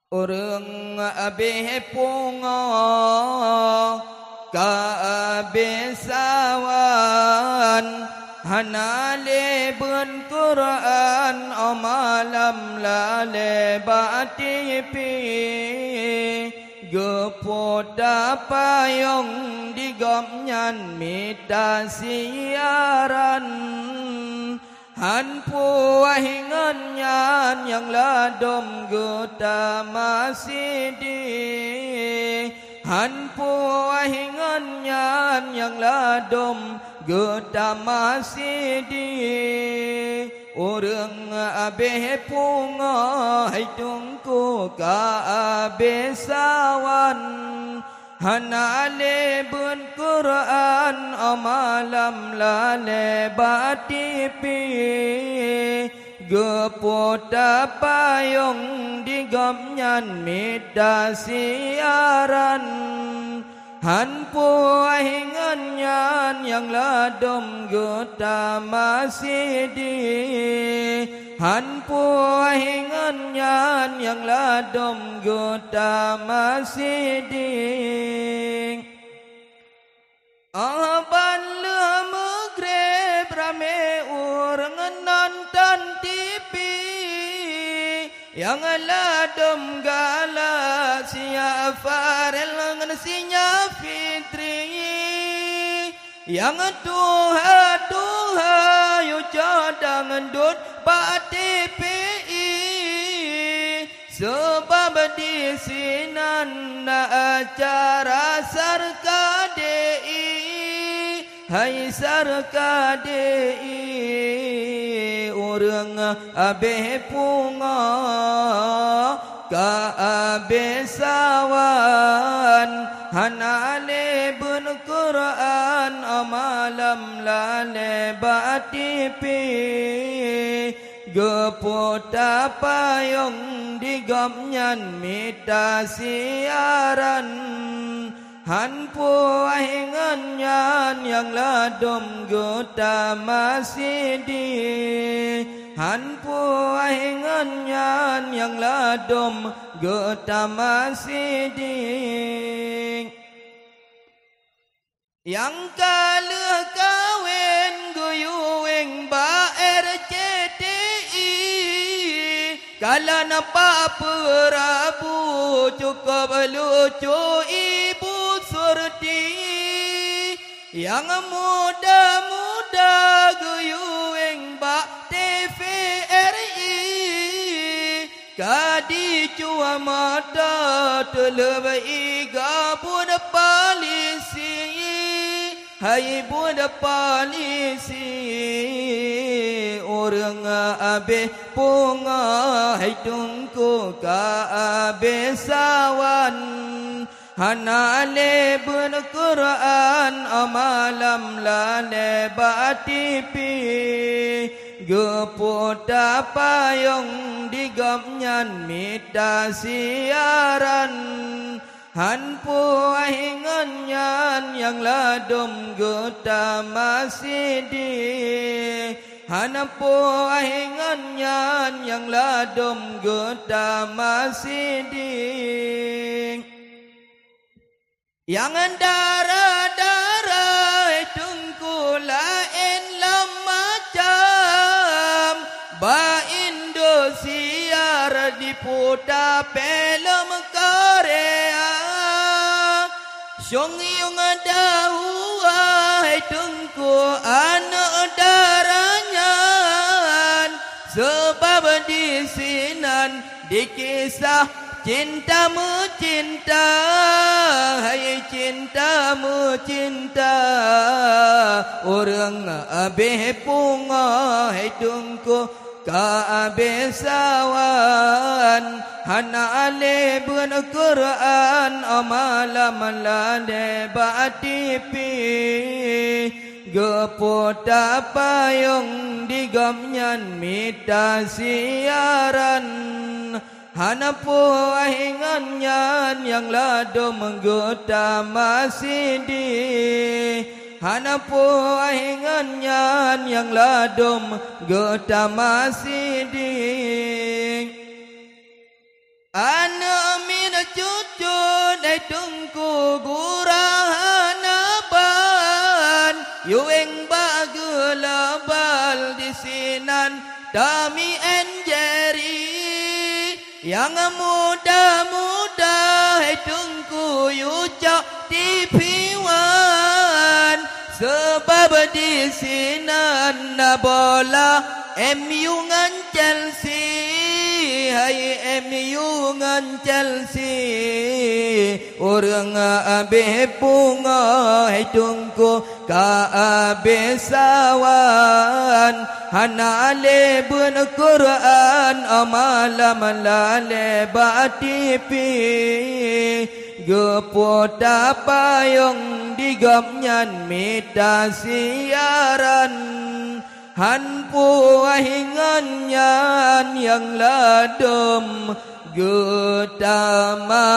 Urang abeh pungo ka abesawan hanale bun Quran amalam lale batipi gepoda payong digomnyan mita siaran han puahingan nyan yang ladom gota masidi han puahingan nyan yang ladom gota masidi urang abeh punga hitungku ka abesawan hanale bun Quran amalam lale batipi gepota payong digomnyan mita siaran han puahingan nyan yang ladom gota masidi han puahingan nyan yang ladom gota masidi aban lemegre rame urang nonton TV yang ladom gala sia farel ngan sinya fitri yang tuha yu cadang dut PTPI sebab di sinan acara sarkadei hai sarkadei urang abeh punga ka abesawan hanale bun Quran amalam lale batipi gepota payong digomnyan mita siaran han puahingan nyan yang ladom gota masidi han puahingan nyan yang ladom gota masidi yang kalah kawin guyuing ba RCTI kala napa Prabu cukup lucu ibu surti yang muda-muda guyuing ba TVRI kadi cua mata telebai gabun polisi hai budak polisi urang abeh punga hai tungku ka abesawan hanale bun Quran amalam lale batipi gepota payong digomnyan mita siaran han puahingan nyan yang ladom gota masidi han puahingan nyan yang ladom gota masidi yang darah-darah tungku lain lemacam ba Indosiar diputa film Korea Syong yung dahuai tungku anak darahnya sebab di sinan dikisah cintamu cinta hai cintamu cinta orang abeh punga hai tungku ka abesawan hana ale bun Quran amalam lade batipi gepota payong digomnyan mita siaran hana puahingan nyan yang lado menggota masidi hana puahingan nyan yang ladom gota masidi ana cucu ai tungku gurahan aban yueng bagulabal di sinan Tommy and Jerry yang muda-muda ai tungku yucok TV1 sebab di sinan bola MU ngan Chelsea hai MU ngan Chelsea orang abe bunga hai tungku ka abe sawan hana le bun Quran amalam lale batipi gepota payung digamnyan mita siaran hanpu ahinganyan yang ladom gutama